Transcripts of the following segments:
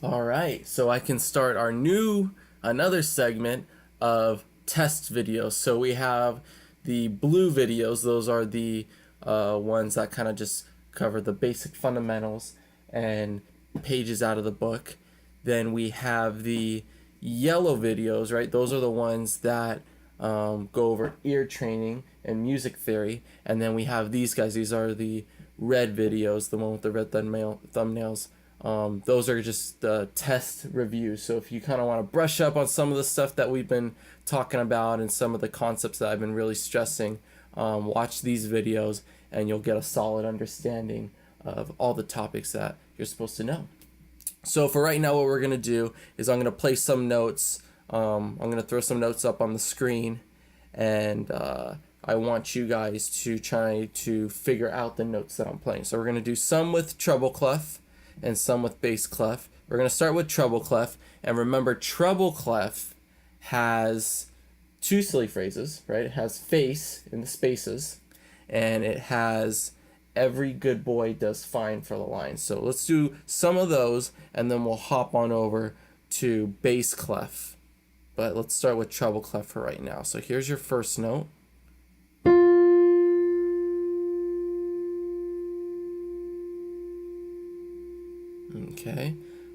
All right, so I can start another segment of test videos. So we have the blue videos. Those are the ones that kind of just cover the basic fundamentals and pages out of the book. Then we have the yellow videos, right? Those are the ones that go over ear training and music theory. And then we have these guys. These are the red videos, the one with the red thumbnails. Those are just test reviews. So if you kind of want to brush up on some of the stuff that we've been talking about and some of the concepts that I've been really stressing, watch these videos and you'll get a solid understanding of all the topics that you're supposed to know. So for right now, what we're going to do is I'm going to play some notes. I'm going to throw some notes up on the screen, and I want you guys to try to figure out the notes that I'm playing. So we're going to do some with treble clef and some with bass clef. We're going to start with treble clef, and remember, treble clef has two silly phrases, right? It has face in the spaces, and it has every good boy does fine for the line. So let's do some of those, and then we'll hop on over to bass clef. But let's start with treble clef for right now. So here's your first note. Okay,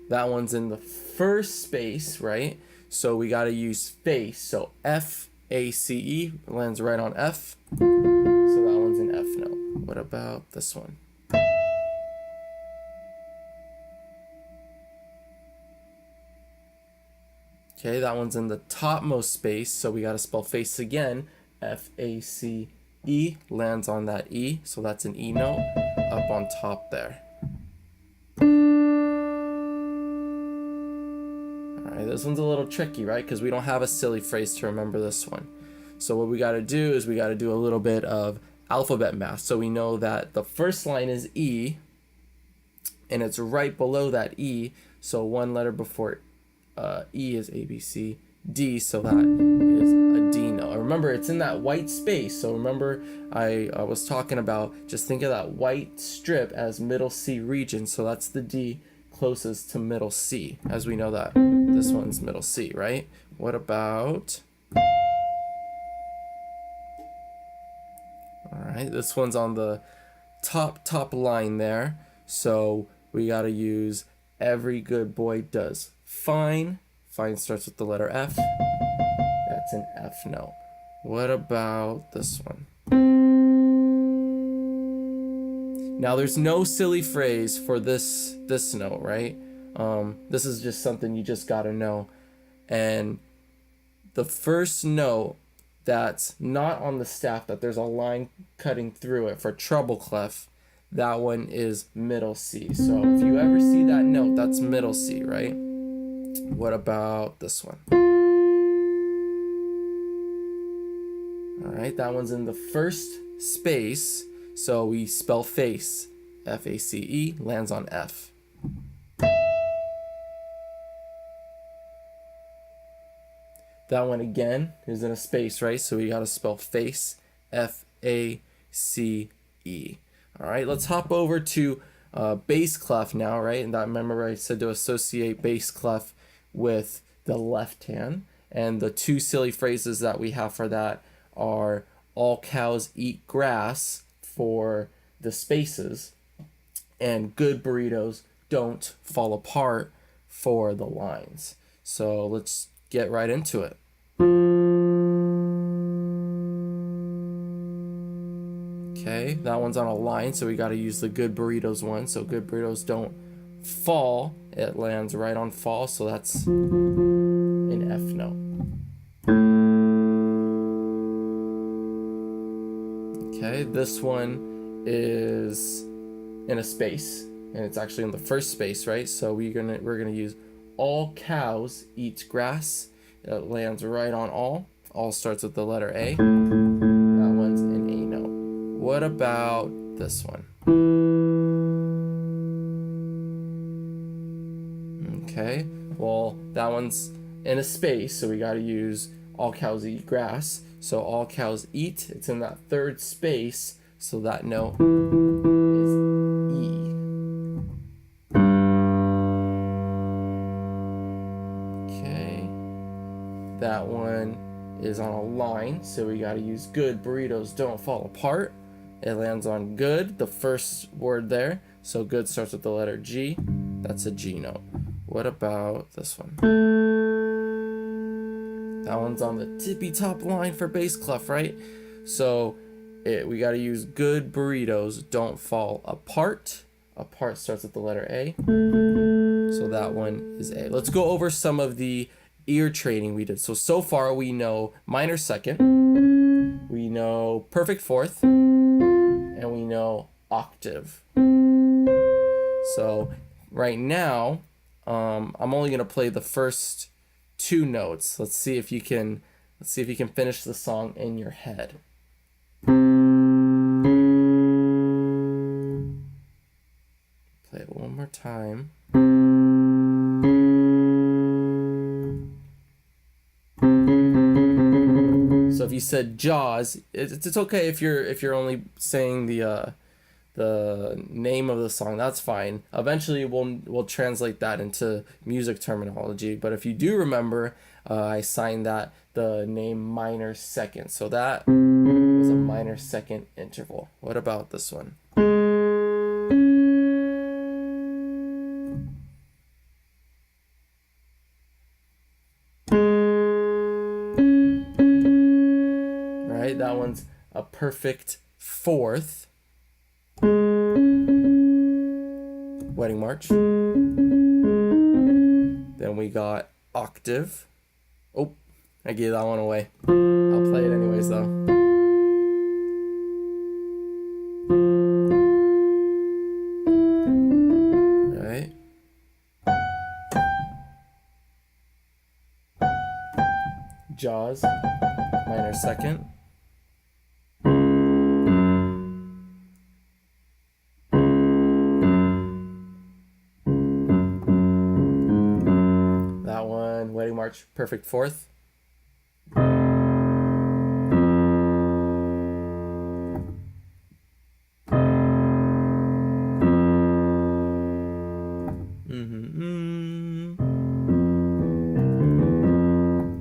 that one's in the first space, right? So we got to use face. So F-A-C-E lands right on F. So that one's an F note. What about this one? Okay, that one's in the topmost space, so we got to spell face again. F-A-C-E lands on that E, so that's an E note up on top there. Alright, this one's a little tricky, right? Because we don't have a silly phrase to remember this one. So what we got to do is we got to do a little bit of alphabet math. So we know that the first line is E, and it's right below that E, so one letter before E is A, B, C, D, so that is a D note. Remember, it's in that white space, so remember I was talking about, just think of that white strip as middle C region, so that's the D closest to middle C, as we know that this one's middle C, right? What about... Alright, this one's on the top line there, so we gotta use every good boy does fine. Fine starts with the letter F. That's an F note. What about this one? Now there's no silly phrase for this note, right? This is just something you just gotta know. And the first note that's not on the staff, that there's a line cutting through it for treble clef, that one is middle C. So if you ever see that note, that's middle C, right? What about this one? Alright, that one's in the first space, so we spell face. F-A-C-E lands on F. That one again is in a space, right? So we gotta spell face. F-A-C-E. Alright, let's hop over to bass clef now, right? And that, remember I said to associate bass clef with the left hand. And the two silly phrases that we have for that are all cows eat grass for the spaces, and good burritos don't fall apart for the lines. So let's get right into it. Okay, that one's on a line, so we got to use the good burritos one. So good burritos don't fall, it lands right on fall, so that's an F note. Okay, this one is in a space, and it's actually in the first space, right? So we're gonna use all cows eat grass. It lands right on all. All starts with the letter A. That one's an A note. What about this one? Okay, well, that one's in a space, so we got to use all cows eat grass. So all cows eat, it's in that third space, so that note is E. That one is on a line, so we got to use good. Burritos don't fall apart. It lands on good, the first word there. So good starts with the letter G. That's a G note. What about this one? That one's on the tippy top line for bass clef, right? So we got to use good. Burritos don't fall apart. Apart starts with the letter A. So that one is A. Let's go over some of the ear training we did. So far we know minor second, we know perfect fourth, and we know octave. So right now, I'm only gonna play the first two notes. Let's see if you can finish the song in your head. Play it one more time. So if you said Jaws, it's okay if you're only saying the name of the song. That's fine. Eventually we'll translate that into music terminology. But if you do remember, I signed that the name minor second. So that was a minor second interval. What about this one? Right, that one's a perfect fourth. Wedding March. Then we got octave. Oh, I gave that one away. I'll play it anyways though. Right. Jaws, minor second. That one, Wedding March, perfect fourth.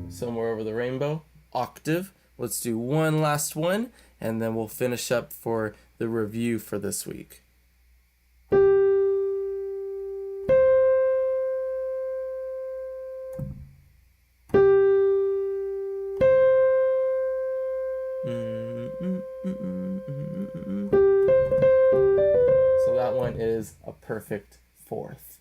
Somewhere Over the Rainbow, octave. Let's do one last one, and then we'll finish up for the review for this week. So that one is a perfect fourth.